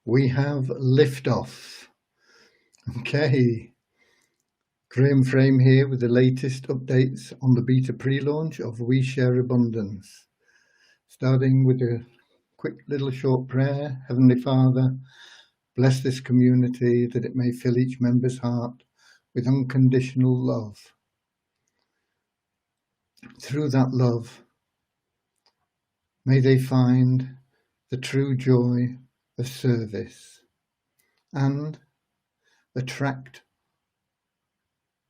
We have liftoff. Okay, Graham Frame here with the latest updates on the beta pre-launch of We Share Abundance. Starting with a quick little short prayer. Heavenly Father, bless this community that it may fill each member's heart with unconditional love. Through that love, may they find the true joy of service and attract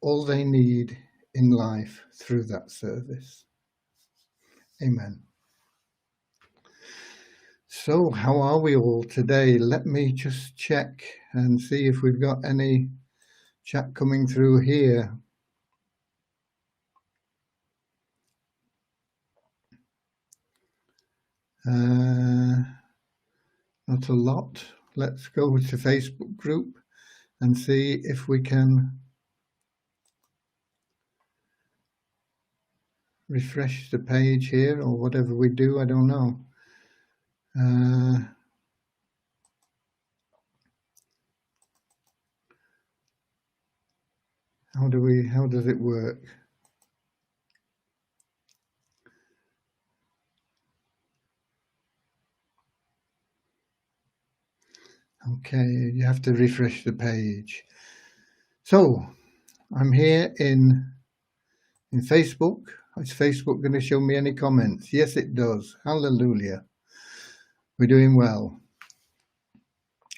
all they need in life through that service. Amen. So how are we all today? Let me just check and see if we've got any chat coming through here. Not a lot. Let's go to Facebook group and see if we can refresh the page here, or whatever we do, I don't know. How does it work? Okay, you have to refresh the page. So I'm here in Facebook. Is Facebook going to show me any comments? Yes, it does. Hallelujah. We're doing well.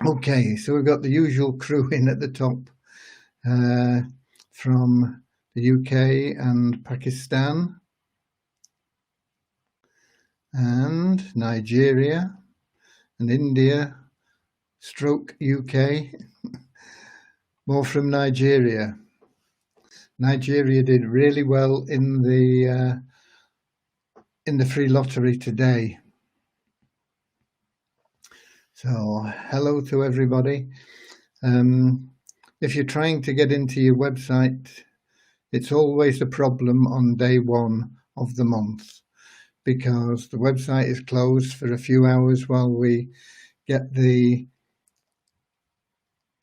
Okay, so we've got the usual crew in at the top from the UK and Pakistan and Nigeria and India stroke UK. More from Nigeria. Nigeria did really well in the free lottery today. So hello to everybody. If you're trying to get into your website, it's always a problem on day one of the month, because the website is closed for a few hours while we get the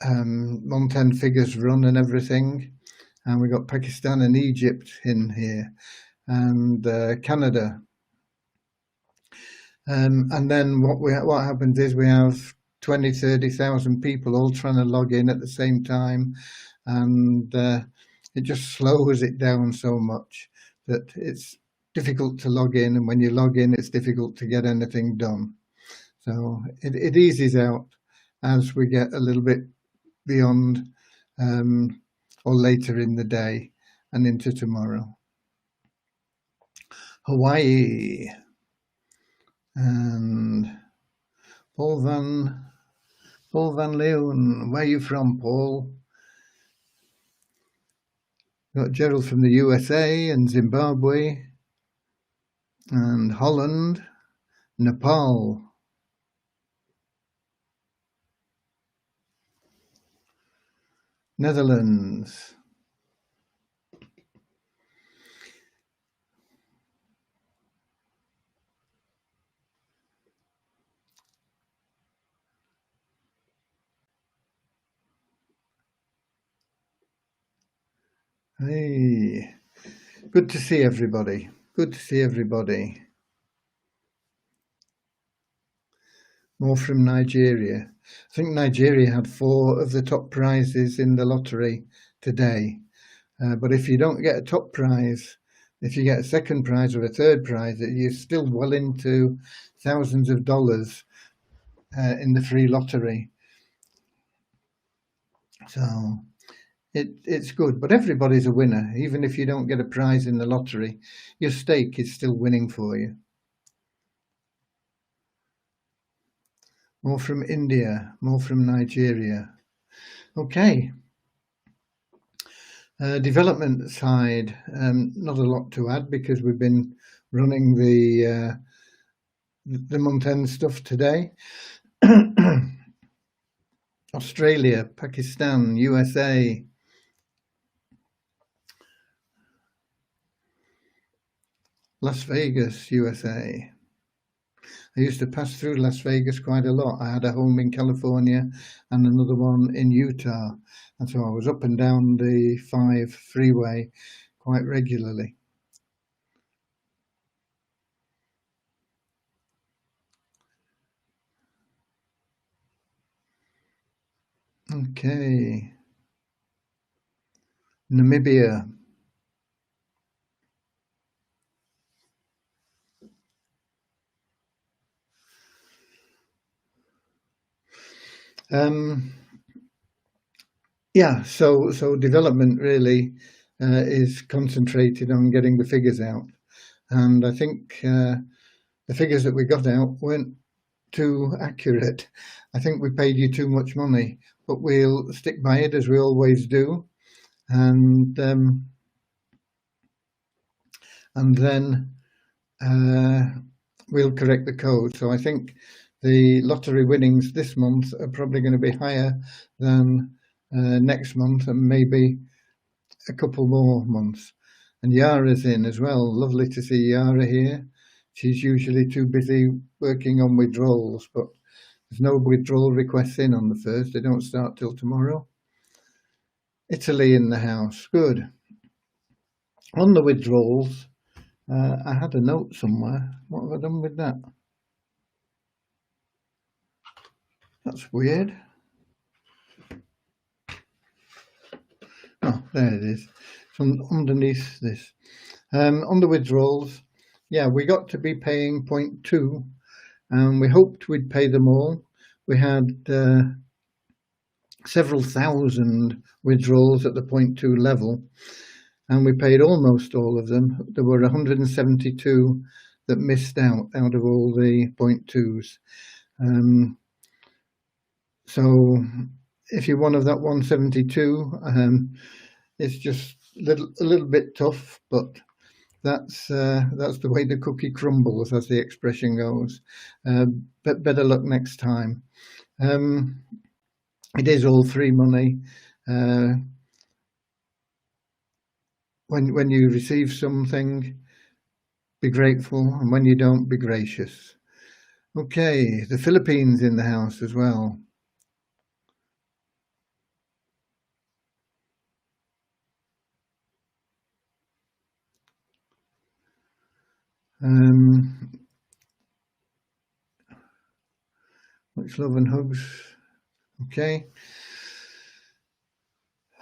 month-end figures run and everything. And we got Pakistan and Egypt in here, and Canada. And then what happens is we have 20,000-30,000 people all trying to log in at the same time, and it just slows it down so much that it's difficult to log in, and when you log in it's difficult to get anything done. So it eases out as we get a little bit beyond or later in the day and into tomorrow. Hawaii. And Paul Van Leeuwen, where are you from, Paul? Got Gerald from the USA and Zimbabwe and Holland, Nepal, Netherlands. Hey, good to see everybody. Good to see everybody. More from Nigeria. I think Nigeria had 4 of the top prizes in the lottery today. But if you don't get a top prize, if you get a second prize or a third prize, you're still well into thousands of dollars in the free lottery. So it's good, but everybody's a winner. Even if you don't get a prize in the lottery, your stake is still winning for you. More from India, more from Nigeria. Okay. Development side, not a lot to add because we've been running the month-end stuff today. Australia, Pakistan, USA, Las Vegas, USA. I used to pass through Las Vegas quite a lot. I had a home in California and another one in Utah. And so I was up and down the 5 freeway quite regularly. Okay. Namibia. Yeah, so development really is concentrated on getting the figures out. And I think the figures that we got out weren't too accurate. I think we paid you too much money, but we'll stick by it as we always do. And then we'll correct the code. So I think the lottery winnings this month are probably going to be higher than next month and maybe a couple more months. And Yara's in as well. Lovely to see Yara here. She's usually too busy working on withdrawals, but there's no withdrawal requests in on the 1st. They don't start till tomorrow. Italy in the house. Good. On the withdrawals, I had a note somewhere. What have I done with that? That's weird. Oh, there it is. It's underneath this. On the withdrawals, yeah, we got to be paying 0.2, and we hoped we'd pay them all. We had several thousand withdrawals at the 0.2 level, and we paid almost all of them. There were 172 that missed out of all the 0.2s. So if you're one of that 172, it's just a little bit tough, but that's the way the cookie crumbles, as the expression goes. But better luck next time. It is all free money. When you receive something, be grateful, and when you don't, be gracious. Okay, the Philippines in the house as well. Much love and hugs. Okay.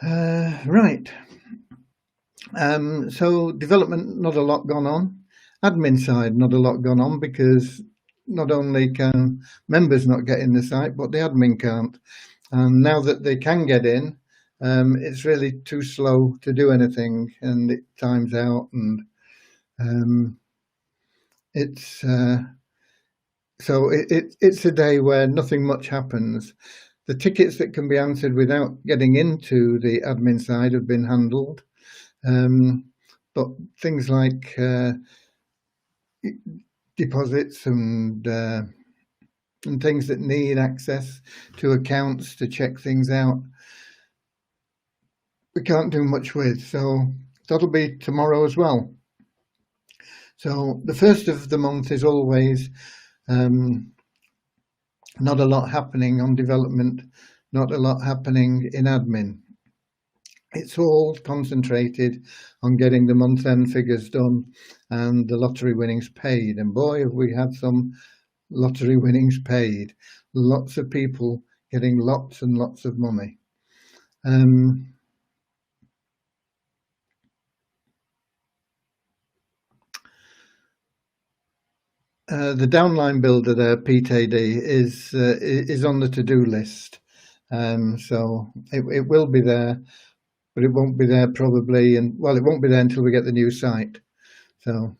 Right. So development, not a lot gone on. Admin side, not a lot gone on, because not only can members not get in the site, but the admin can't. And now that they can get in, it's really too slow to do anything, and it times out, and it's it's a day where nothing much happens. The tickets that can be answered without getting into the admin side have been handled, but things like deposits and things that need access to accounts to check things out, we can't do much with. So that'll be tomorrow as well. So the 1st of the month is always not a lot happening on development, not a lot happening in admin. It's all concentrated on getting the month-end figures done and the lottery winnings paid. And boy, have we had some lottery winnings paid. Lots of people getting lots and lots of money. The downline builder there, PTAD, is on the to-do list. So it will be there, but it won't be there probably, and well, it won't be there until we get the new site. So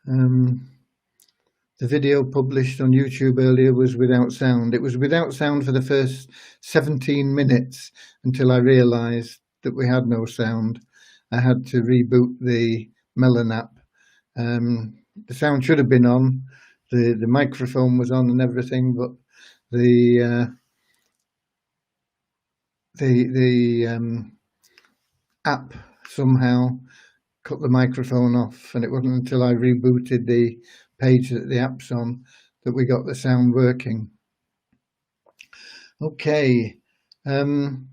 the video published on YouTube earlier was without sound. It was without sound for the first 17 minutes until I realized that we had no sound. I had to reboot the Melon app. The sound should have been on, the microphone was on and everything, but the app somehow cut the microphone off, and it wasn't until I rebooted the page that the app's on that we got the sound working. Okay. On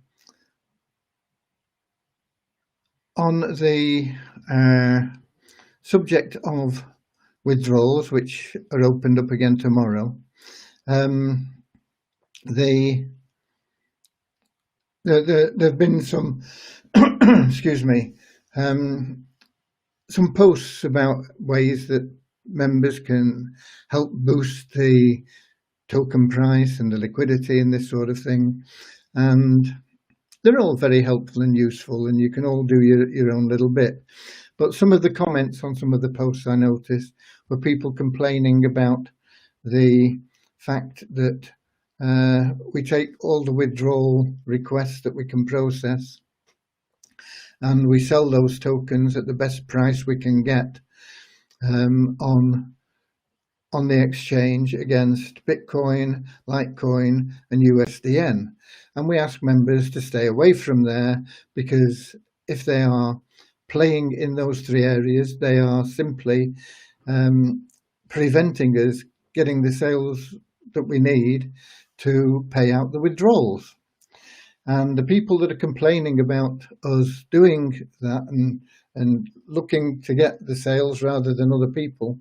the subject of withdrawals, which are opened up again tomorrow, there have been some, excuse me, some posts about ways that members can help boost the token price and the liquidity and this sort of thing. And they're all very helpful and useful, and you can all do your own little bit. But some of the comments on some of the posts I noticed were people complaining about the fact that we take all the withdrawal requests that we can process and we sell those tokens at the best price we can get on the exchange against Bitcoin, Litecoin and USDN. And we ask members to stay away from there, because if they are playing in those three areas, they are simply preventing us getting the sales that we need to pay out the withdrawals. And the people that are complaining about us doing that and looking to get the sales rather than other people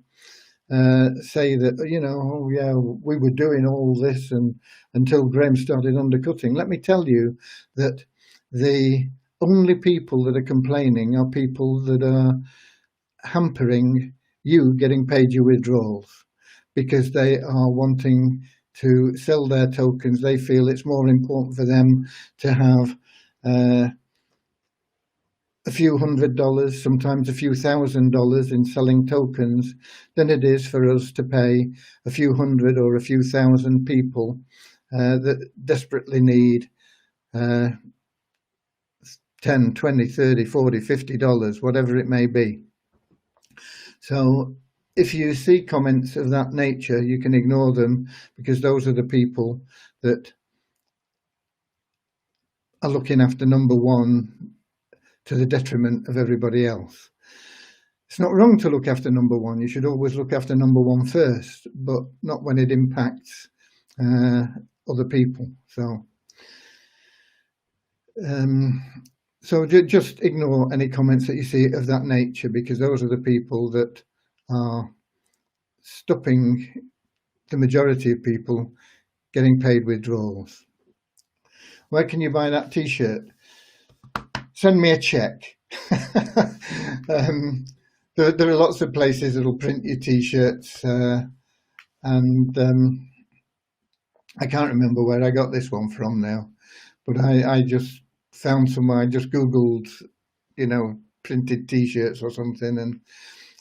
say that, you know, oh yeah, we were doing all this and until Graham started undercutting. Let me tell you that the only people that are complaining are people that are hampering you getting paid your withdrawals, because they are wanting to sell their tokens. They feel it's more important for them to have a few $100, sometimes a few $1,000 in selling tokens than it is for us to pay a few hundred or a few thousand people that desperately need $10, $20, $30, $40, $50, whatever it may be. So if you see comments of that nature, you can ignore them, because those are the people that are looking after number one to the detriment of everybody else. It's not wrong to look after number one. You should always look after number one first, but not when it impacts other people. So just ignore any comments that you see of that nature, because those are the people that are stopping the majority of people getting paid withdrawals. Where can you buy that t-shirt? Send me a check. There are lots of places that will print your t-shirts, and I can't remember where I got this one from now, but I just found somewhere. I just Googled, you know, printed t-shirts or something, and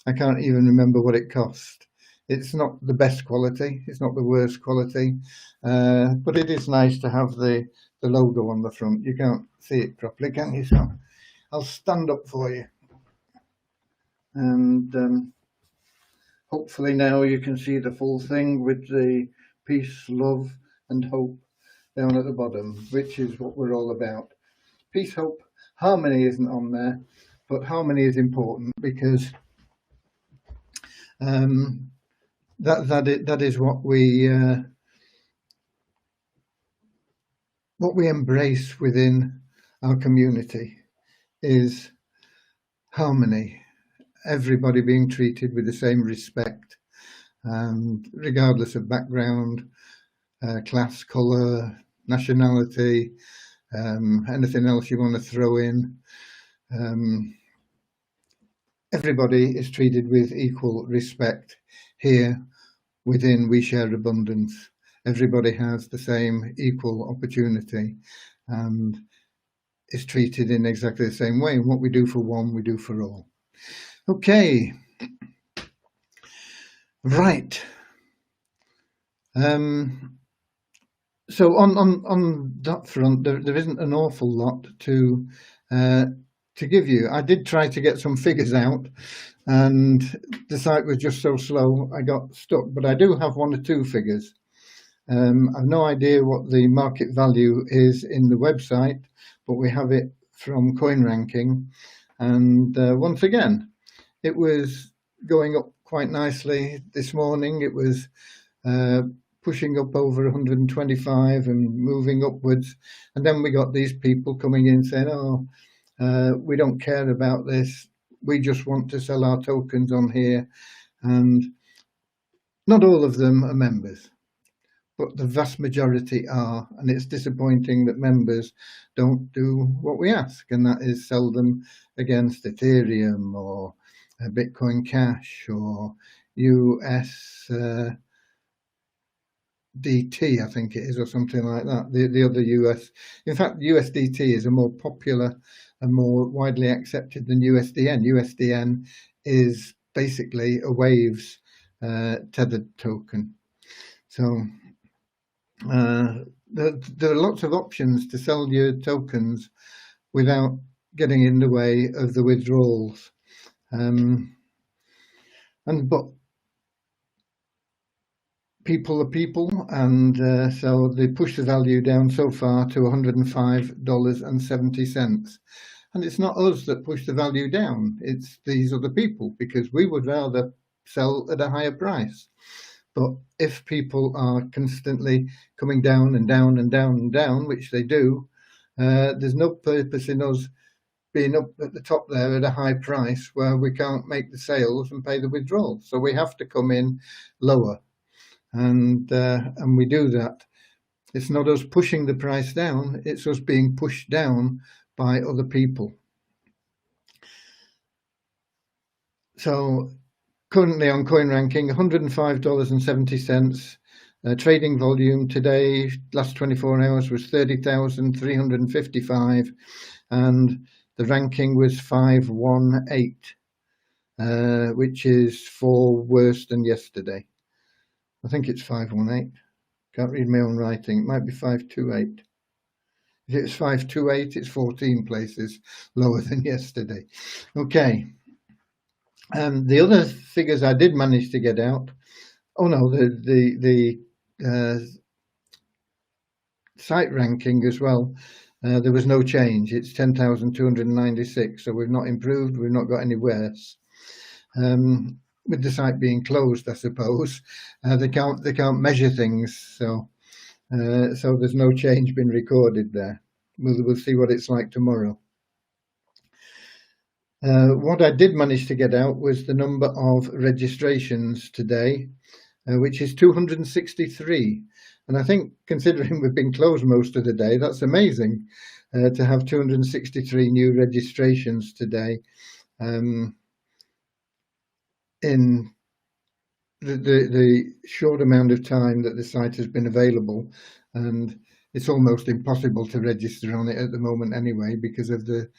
I can't even remember what it cost. It's not the best quality, it's not the worst quality, but it is nice to have the logo on the front. You can't see it properly, can you? So I'll stand up for you, and hopefully now you can see the full thing with the peace, love and hope down at the bottom, which is what we're all about. Peace, hope, harmony isn't on there, but harmony is important, because that is what we embrace within our community, is harmony. Everybody being treated with the same respect, and regardless of background, class, colour, nationality, anything else you want to throw in. Everybody is treated with equal respect here within We Share Abundance. Everybody has the same equal opportunity and is treated in exactly the same way. And what we do for one, we do for all. Okay. Right. So on that front, there isn't an awful lot to give you. I did try to get some figures out, and the site was just so slow I got stuck, but I do have one or two figures. I've no idea what the market value is in the website, but we have it from CoinRanking, And once again, it was going up quite nicely this morning. It was pushing up over 125 and moving upwards. And then we got these people coming in saying, oh, we don't care about this. We just want to sell our tokens on here. And not all of them are members, but the vast majority are. And it's disappointing that members don't do what we ask, and that is sell them against Ethereum or Bitcoin Cash or US DT, I think it is, or something like that. The other US, in fact, USDT is a more popular and more widely accepted than USDN. USDN is basically a Waves tethered token. So there are lots of options to sell your tokens without getting in the way of the withdrawals. But people are people, and so they push the value down so far to $105.70. And it's not us that push the value down, it's these other people, because we would rather sell at a higher price. But if people are constantly coming down and down and down and down, which they do, there's no purpose in us being up at the top there at a high price where we can't make the sales and pay the withdrawals. So we have to come in lower. And we do that. It's not us pushing the price down, it's us being pushed down by other people. So currently on CoinRanking, $105.70. Trading volume today, last 24 hours, was 30,355, and the ranking was 518, which is 4 worse than yesterday. I think it's 518. Can't read my own writing. It might be 528. If it's 528, it's 14 places lower than yesterday. Okay. The other figures I did manage to get out. Oh no, the site ranking as well. There was no change. It's 10,296. So we've not improved. We've not got any worse. With the site being closed, I suppose they can't measure things. So there's no change been recorded there. We'll see what it's like tomorrow. What I did manage to get out was the number of registrations today, which is 263. And I think, considering we've been closed most of the day, that's amazing to have 263 new registrations today in the short amount of time that the site has been available. And it's almost impossible to register on it at the moment anyway, because of the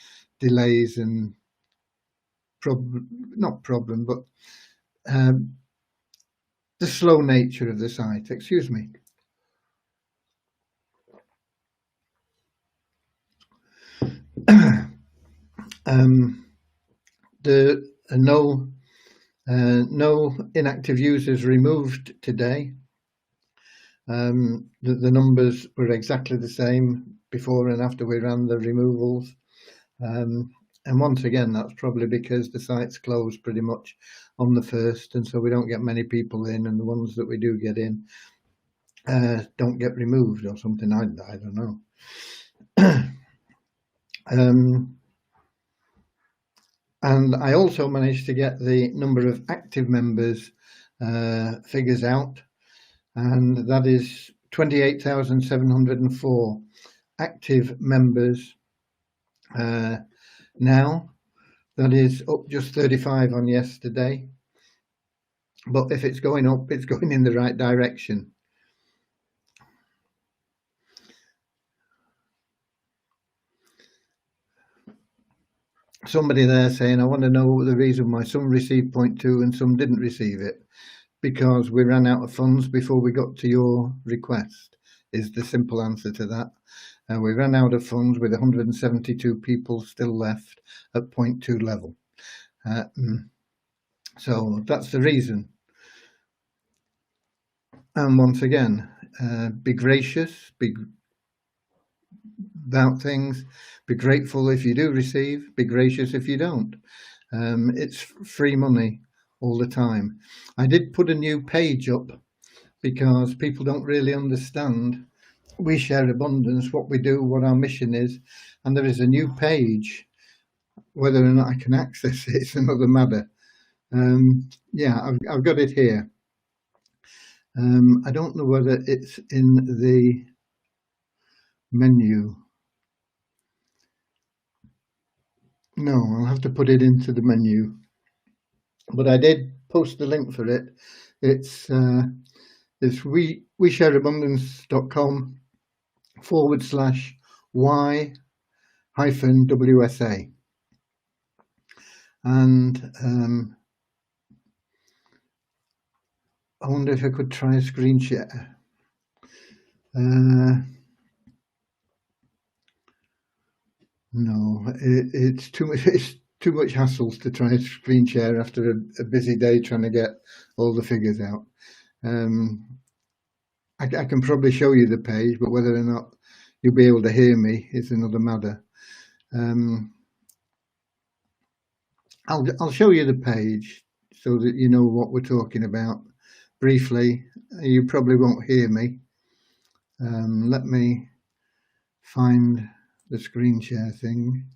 delays and the slow nature of the site. Excuse me. There are no inactive users removed today. The numbers were exactly the same before and after we ran the removals. And once again, that's probably because the site's closed pretty much on the 1st, and so we don't get many people in, and the ones that we do get in don't get removed or something. I don't know. And I also managed to get the number of active members figures out, and that is 28,704 active members now. That is up just 35 on yesterday, but if it's going up, it's going in the right direction. Somebody there saying, I want to know the reason why some received 0.2 and some didn't receive it. Because we ran out of funds before we got to your request, is the simple answer to that. We ran out of funds with 172 people still left at 0.2 level. So that's the reason. And once again, be gracious, be about things. Be grateful if you do receive, be gracious if you don't. It's free money all the time. I did put a new page up because people don't really understand We Share Abundance, what we do, what our mission is, and there is a new page. Whether or not I can access it is another matter. Yeah, I've got it here. I don't know whether it's in the menu. No, I'll have to put it into the menu. But I did post the link for it. It's WeShareAbundance.com/Y-WSA. And I wonder if I could try a screen share. No, it's too much. It's too much hassles to try a screen share after a busy day trying to get all the figures out. I can probably show you the page, but whether or not you'll be able to hear me is another matter. I'll show you the page so that you know what we're talking about briefly. You probably won't hear me. Let me find the screen share thing.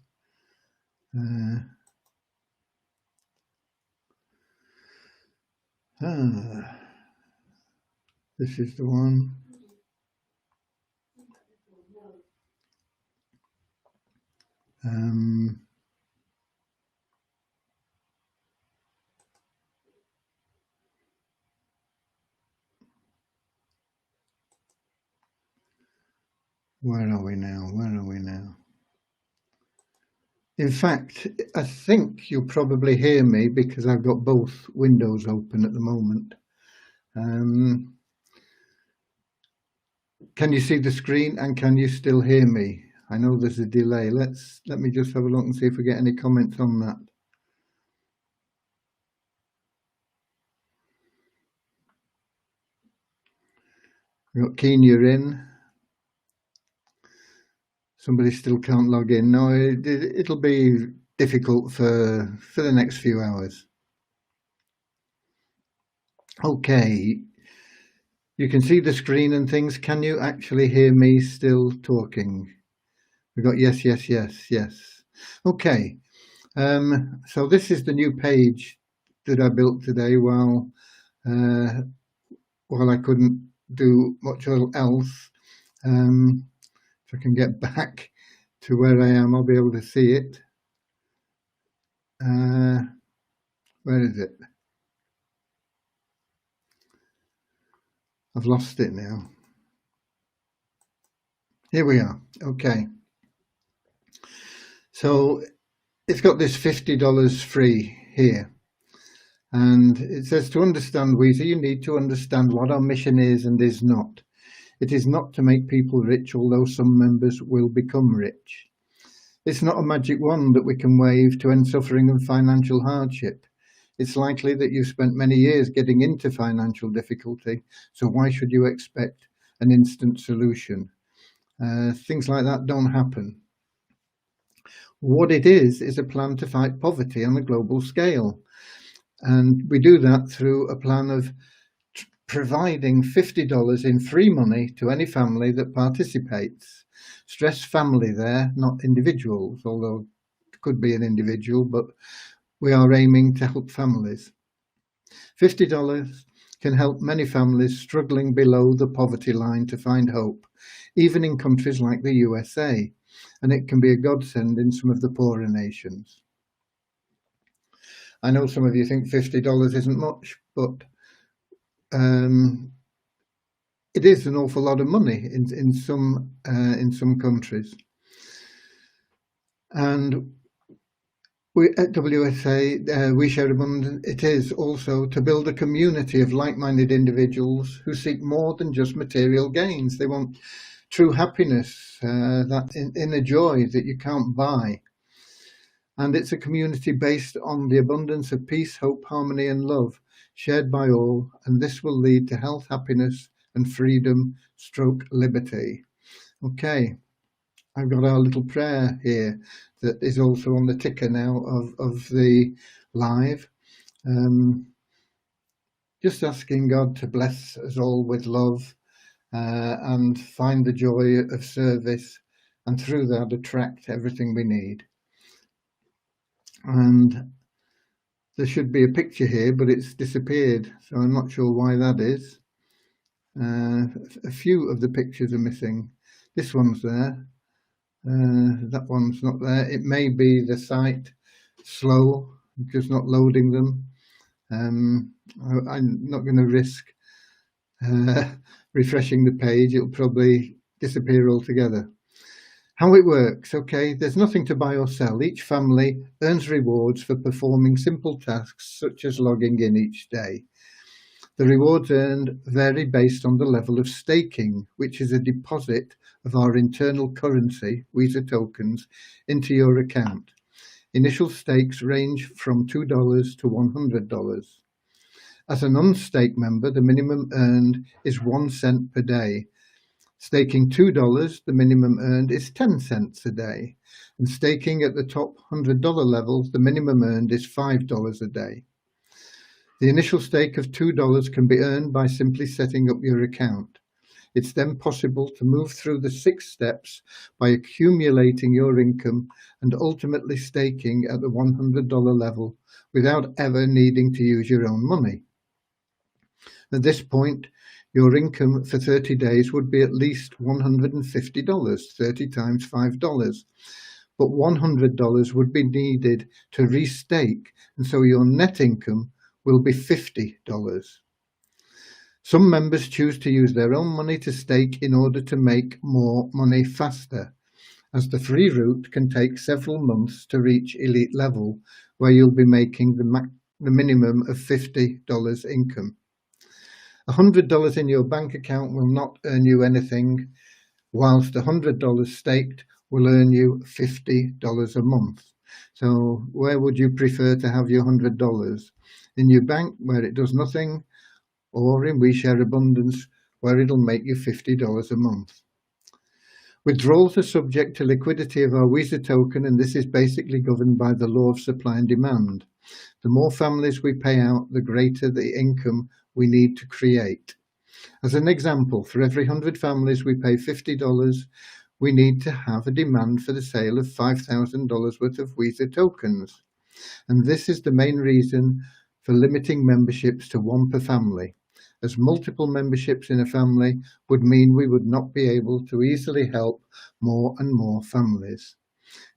This is the one. Where are we now? In fact, I think you'll probably hear me because I've got both windows open at the moment. Can you see the screen and can you still hear me? I know there's a delay. Let me just have a look and see if we get any comments on that. We've got Keen, you're in. Somebody still can't log in. No, it'll be difficult for the next few hours. Okay, you can see the screen and things. Can you actually hear me still talking? We've got yes, yes, yes, yes. Okay, so this is the new page that I built today while I couldn't do much else. If I can get back to where I am, I'll be able to see it. Where is it? I've lost it now. Here we are. Okay. So it's got this $50 free here. And it says to understand Weezer, you need to understand what our mission is and is not. It is not to make people rich, although some members will become rich. It's not a magic wand that we can wave to end suffering and financial hardship. It's likely that you've spent many years getting into financial difficulty, so why should you expect an instant solution? Things like that don't happen. What it is a plan to fight poverty on a global scale. And we do that through a plan of providing $50 in free money to any family that participates. Stress family there, not individuals, although it could be an individual, but we are aiming to help families. $50 can help many families struggling below the poverty line to find hope, even in countries like the USA, and it can be a godsend in some of the poorer nations. I know some of you think $50 isn't much, but it is an awful lot of money in some countries. And we at WSA, We Share Abundance, it is also to build a community of like-minded individuals who seek more than just material gains. They want true happiness, that inner joy that you can't buy. And it's a community based on the abundance of peace, hope, harmony, and love shared by all. And this will lead to health, happiness, and freedom / liberty. Okay, I've got our little prayer here that is also on the ticker now of the live. Just asking God to bless us all with love and find the joy of service, and through that attract everything we need. And there should be a picture here, but it's disappeared, so I'm not sure why that is. A few of the pictures are missing. This one's there. That one's not there. It may be the site slow, just not loading them. I'm not going to risk refreshing the page. It'll probably disappear altogether. How it works, okay, there's nothing to buy or sell. Each family earns rewards for performing simple tasks such as logging in each day. The rewards earned vary based on the level of staking, which is a deposit of our internal currency, Visa tokens, into your account. Initial stakes range from $2 to $100. As an unstaked member, the minimum earned is 1 cent per day. Staking $2, the minimum earned is 10 cents a day. And staking at the top $100 level, the minimum earned is $5 a day. The initial stake of $2 can be earned by simply setting up your account. It's then possible to move through the 6 steps by accumulating your income and ultimately staking at the $100 level without ever needing to use your own money. At this point, your income for 30 days would be at least $150, 30 times $5. But $100 would be needed to restake, and so your net income will be $50. Some members choose to use their own money to stake in order to make more money faster, as the free route can take several months to reach elite level, where you'll be making the minimum of $50 income. $100 in your bank account will not earn you anything, whilst $100 staked will earn you $50 a month. So where would you prefer to have your $100? In your bank, where it does nothing, or in We Share Abundance, where it'll make you $50 a month? Withdrawals are subject to liquidity of our Visa token, and this is basically governed by the law of supply and demand. The more families we pay out, the greater the income we need to create. As an example, for every 100 families we pay $50, we need to have a demand for the sale of $5,000 worth of Visa tokens. And this is the main reason for limiting memberships to 1 per family, as multiple memberships in a family would mean we would not be able to easily help more and more families.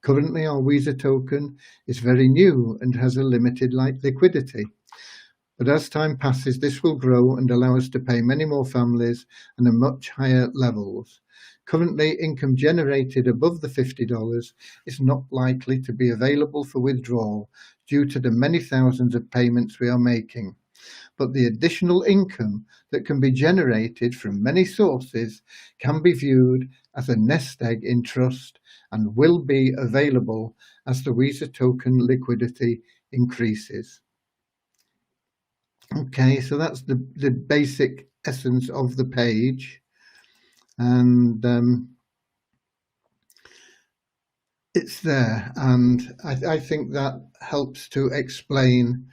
Currently, our Visa token is very new and has a limited liquidity. But as time passes, this will grow and allow us to pay many more families and at much higher levels. Currently, income generated above the $50 is not likely to be available for withdrawal due to the many thousands of payments we are making. But the additional income that can be generated from many sources can be viewed as a nest egg in trust and will be available as the Visa token liquidity increases. Okay, so that's the basic essence of the page, and it's there, and I think that helps to explain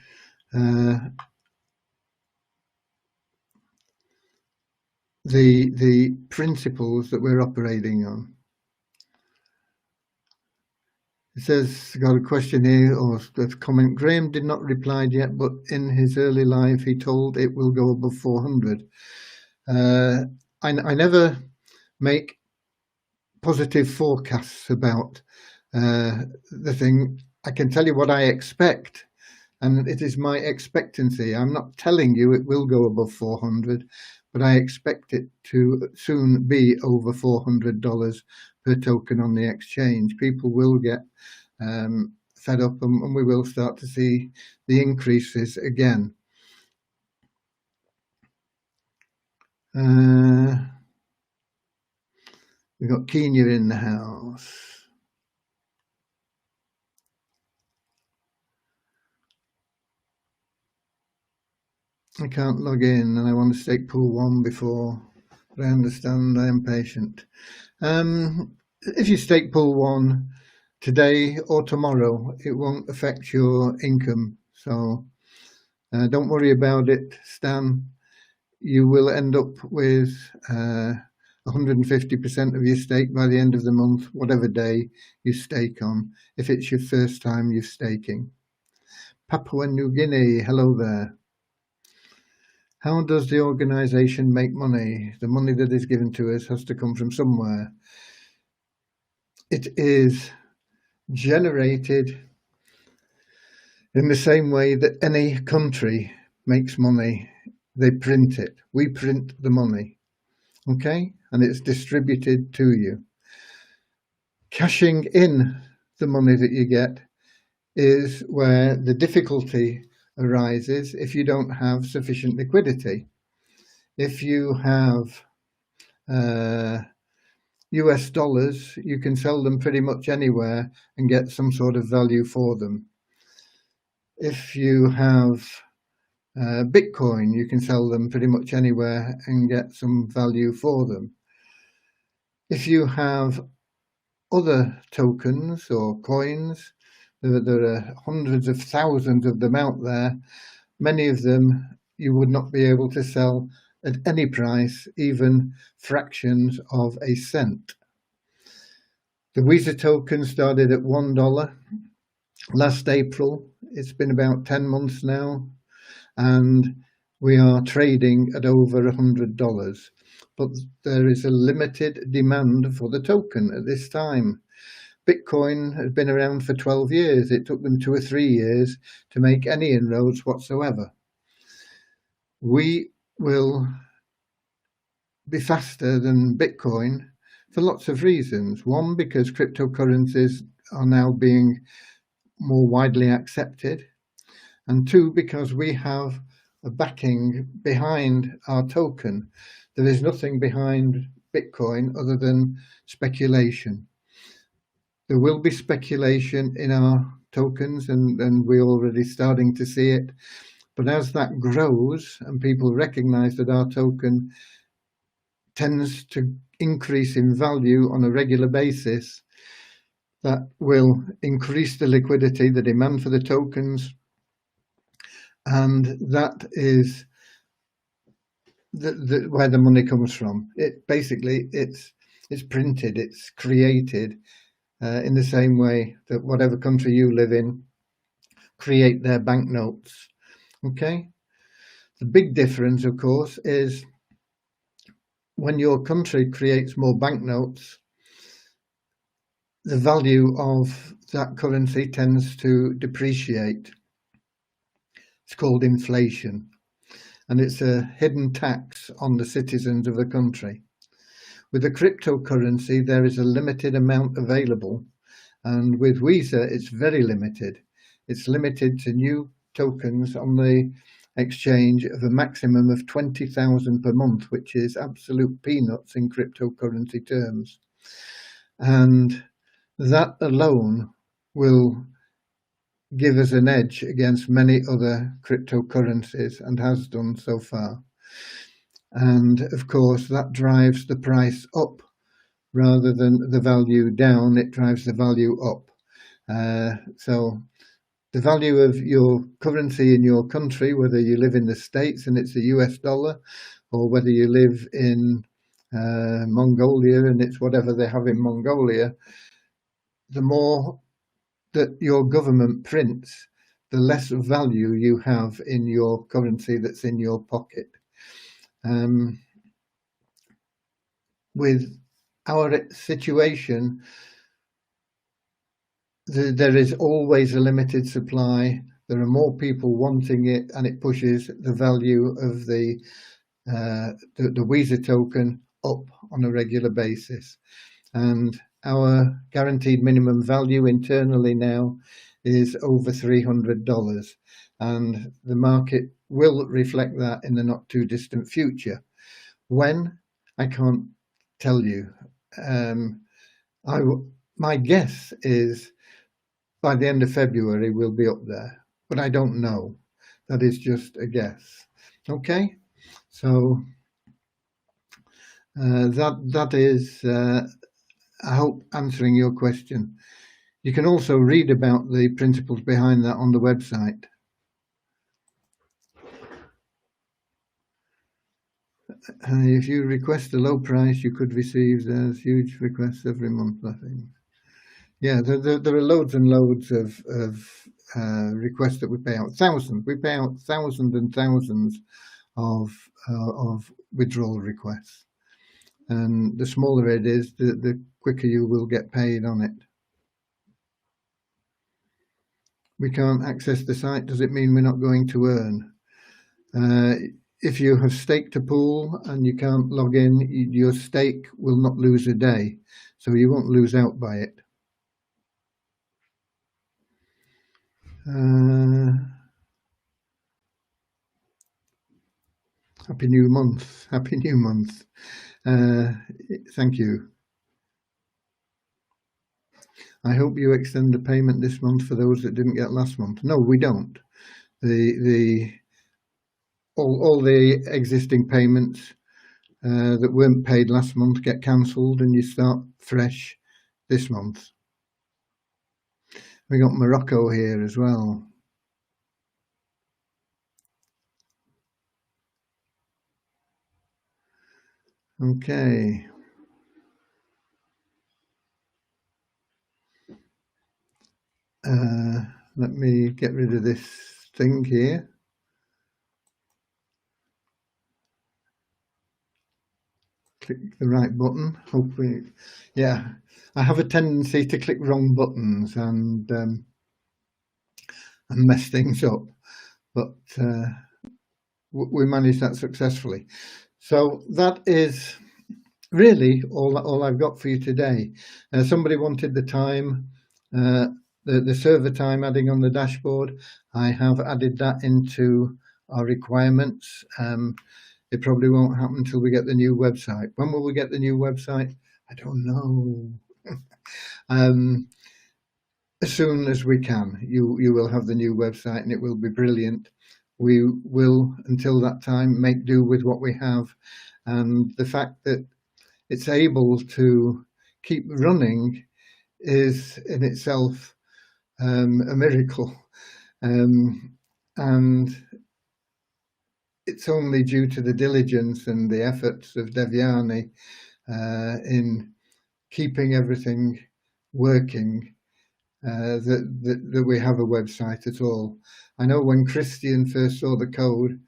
the principles that we're operating on. It says, got a question here, or a comment. Graham did not reply yet, but in his early life, he told it will go above 400. I never make positive forecasts about the thing. I can tell you what I expect, and it is my expectancy. I'm not telling you it will go above 400, but I expect it to soon be over $400 per token on the exchange. People will get fed up, and we will start to see the increases again. We've got Kenya in the house. I can't log in, and I want to stake pool 1 before, but I understand I am patient. if you stake pool 1 today or tomorrow, it won't affect your income. So don't worry about it, Stan. You will end up with 150% of your stake by the end of the month, whatever day you stake on, if it's your first time you're staking. Papua New Guinea, hello there. How does the organisation make money? The money that is given to us has to come from somewhere. It is generated in the same way that any country makes money. They print it. We print the money, okay? And it's distributed to you. Cashing in the money that you get is where the difficulty arises if you don't have sufficient liquidity. If you have US dollars, you can sell them pretty much anywhere and get some sort of value for them. If you have Bitcoin, you can sell them pretty much anywhere and get some value for them. If you have other tokens or coins, there are hundreds of thousands of them out there. Many of them you would not be able to sell at any price, even fractions of a cent. The Visa token started at $1 last April. It's been about 10 months now, and we are trading at over $100. But there is a limited demand for the token at this time. Bitcoin has been around for 12 years. It took them 2 or 3 years to make any inroads whatsoever. We will be faster than Bitcoin for lots of reasons. One, because cryptocurrencies are now being more widely accepted. And two, because we have a backing behind our token. There is nothing behind Bitcoin other than speculation. There will be speculation in our tokens, and we're already starting to see it. But as that grows and people recognize that our token tends to increase in value on a regular basis, that will increase the liquidity, the demand for the tokens, and that is where the money comes from. It basically it's printed, it's created in the same way that whatever country you live in create their banknotes. Okay, the big difference, of course, is when your country creates more banknotes, the value of that currency tends to depreciate. It's called inflation, and it's a hidden tax on the citizens of the country. With a cryptocurrency, there is a limited amount available, and with Visa, it's very limited. It's limited to new tokens on the exchange of a maximum of 20,000 per month, which is absolute peanuts in cryptocurrency terms. And that alone will give us an edge against many other cryptocurrencies, and has done so far. And of course, that drives the price up rather than the value down. It drives the value up. So the value of your currency in your country, whether you live in the States and it's a US dollar, or whether you live in Mongolia and it's whatever they have in Mongolia, the more that your government prints, the less value you have in your currency that's in your pocket. With our situation, there is always a limited supply. There are more people wanting it, and it pushes the value of the Visa token up on a regular basis. And our guaranteed minimum value internally now is over $300, and the market will reflect that in the not too distant future. When? I can't tell you. My guess is by the end of February we'll be up there, but I don't know. That is just a guess. Okay, so that is I hope answering your question. You can also read about the principles behind that on the website. If you request a low price, you could receive there's huge requests every month, I think. Yeah, there are loads and loads of requests that we pay out. Thousands. We pay out thousands and thousands of withdrawal requests. And the smaller it is, the quicker you will get paid on it. We can't access the site. Does it mean we're not going to earn? If you have staked a pool and you can't log in, your stake will not lose a day. So you won't lose out by it. Happy New Month. Happy New Month. Thank you. I hope you extend the payment this month for those that didn't get last month. No, we don't. All the existing payments that weren't paid last month get cancelled, and you start fresh this month. We got Morocco here as well. Okay. Let me get rid of this thing here. Click the right button. Hopefully, yeah. I have a tendency to click wrong buttons and mess things up, but we managed that successfully. So that is really all I've got for you today. Somebody wanted the time, the server time adding on the dashboard. I have added that into our requirements. It probably won't happen until we get the new website. When will we get the new website? I don't know. As soon as we can, you will have the new website, and it will be brilliant. We will, until that time, make do with what we have. And the fact that it's able to keep running is in itself a miracle. And it's only due to the diligence and the efforts of Devyani in keeping everything working that we have a website at all. I know when Christian first saw the code,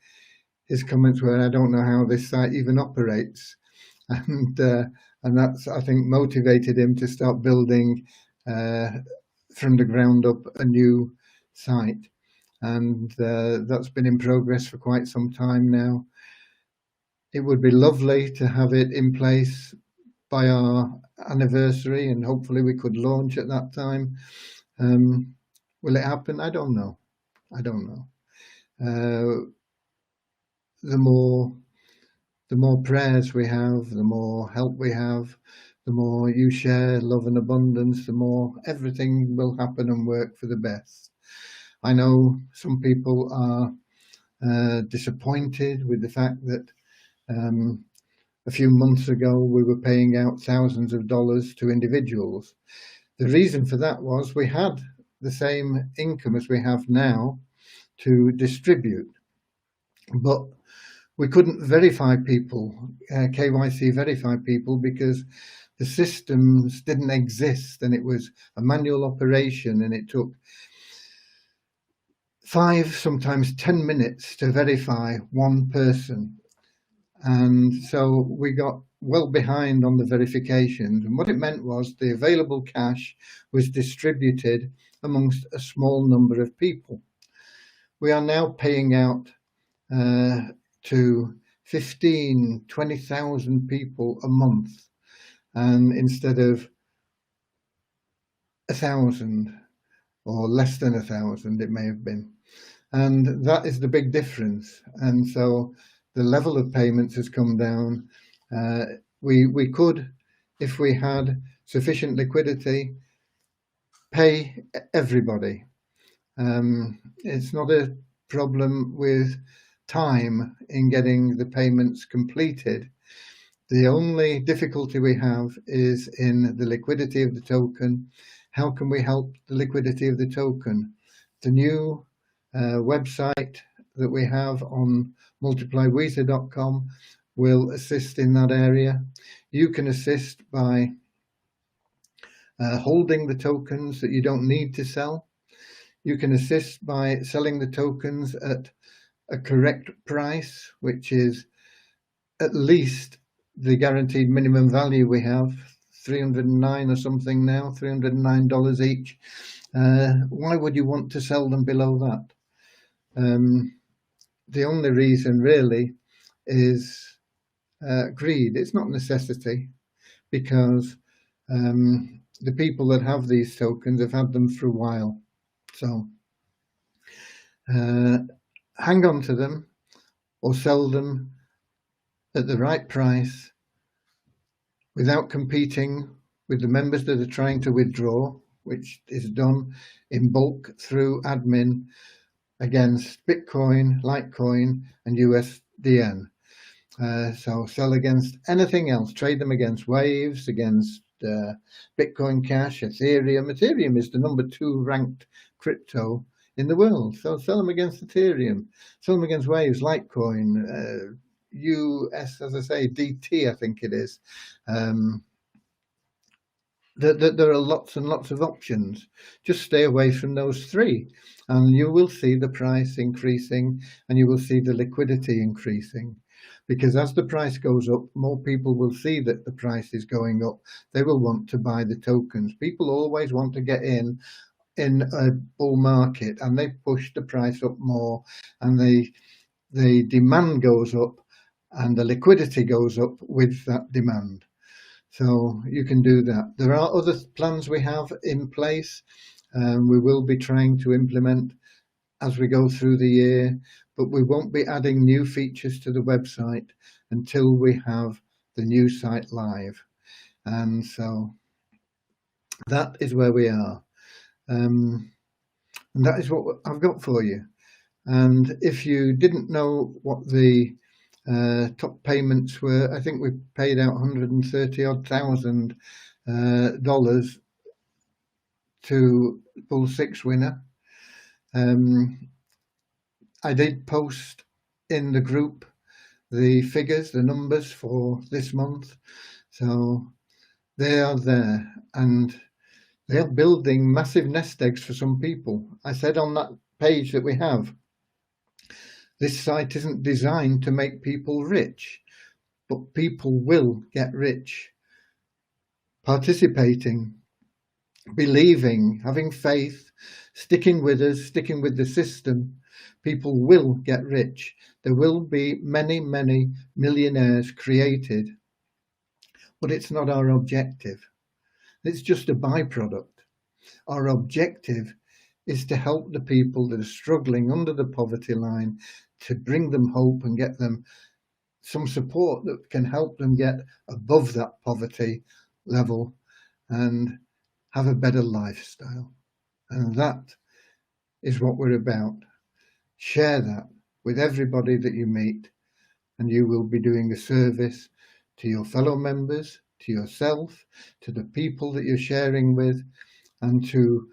his comments were, "I don't know how this site even operates," and that's, I think, motivated him to start building from the ground up a new site. And that's been in progress for quite some time now. It would be lovely to have it in place by our anniversary, and hopefully we could launch at that time. Will it happen? I don't know. The more prayers we have, the more help we have, the more you share love and abundance, the more everything will happen and work for the best. I know some people are disappointed with the fact that a few months ago we were paying out thousands of dollars to individuals. The reason for that was we had the same income as we have now to distribute, but we couldn't verify people, KYC verify people, because the systems didn't exist, and it was a manual operation, and it took 5, sometimes 10 minutes to verify one person. And so we got well behind on the verifications. And what it meant was the available cash was distributed amongst a small number of people. We are now paying out to 15, 20,000 people a month, and instead of 1,000 or less than 1,000, it may have been. And that is the big difference. And so the level of payments has come down. We could, if we had sufficient liquidity, pay everybody. It's not a problem with time in getting the payments completed. The only difficulty we have is in the liquidity of the token. How can we help the liquidity of the token? The new website that we have on multiplyweezer.com will assist in that area. You can assist by holding the tokens that you don't need to sell. You can assist by selling the tokens at a correct price, which is at least the guaranteed minimum value we have, $309 or something now, $309 each. Why would you want to sell them below that? The only reason really is greed. It's not necessity, because the people that have these tokens have had them for a while. So hang on to them or sell them at the right price without competing with the members that are trying to withdraw, which is done in bulk through admin against Bitcoin, Litecoin and USDN. So sell against anything else, trade them against Waves, against Bitcoin Cash, Ethereum. Ethereum is the #2 ranked crypto in the world. So sell them against Ethereum, sell them against Waves, Litecoin, US, as I say, DT, I think it is. There are lots and lots of options. Just stay away from those three and you will see the price increasing and you will see the liquidity increasing. Because as the price goes up, more people will see that the price is going up. They will want to buy the tokens. People always want to get in a bull market, and they push the price up more, and the demand goes up and the liquidity goes up with that demand. So you can do that. There are other plans we have in place, we will be trying to implement as we go through the year, but we won't be adding new features to the website until we have the new site live. And so that is where we are. And that is what I've got for you. And if you didn't know what the top payments were, I think we paid out $130,000 to Bull 6 winner. I did post in the group the figures, the numbers for this month, so they are there, and they are building massive nest eggs for some people. I said on that page that we have, this site isn't designed to make people rich, but people will get rich. Participating, believing, having faith, sticking with us, sticking with the system, people will get rich. There will be many, many millionaires created, but it's not our objective. It's just a byproduct. Our objective is to help the people that are struggling under the poverty line, to bring them hope and get them some support that can help them get above that poverty level and have a better lifestyle. And that is what we're about. Share that with everybody that you meet, and you will be doing a service to your fellow members, to yourself, to the people that you're sharing with, and to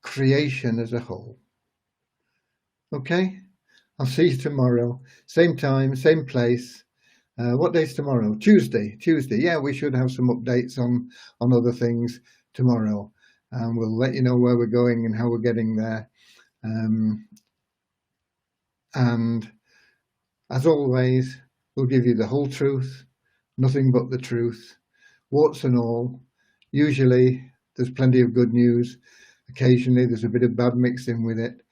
creation as a whole. Okay, I'll see you tomorrow, same time, same place. What day's tomorrow? Tuesday. Yeah, we should have some updates on other things tomorrow, and we'll let you know where we're going and how we're getting there. And as always, we'll give you the whole truth, nothing but the truth, warts and all. Usually there's plenty of good news. Occasionally there's a bit of bad mixed in with it,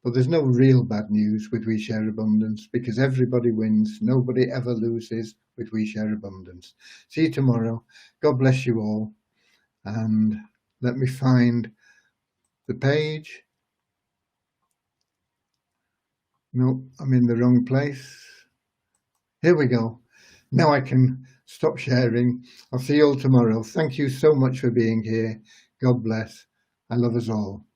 but there's no real bad news with We Share Abundance, because everybody wins. Nobody ever loses with We Share Abundance. See you tomorrow. God bless you all. And let me find the page. No, I'm in the wrong place. Here we go. Now I can stop sharing. I'll see you all tomorrow. Thank you so much for being here. God bless. I love us all.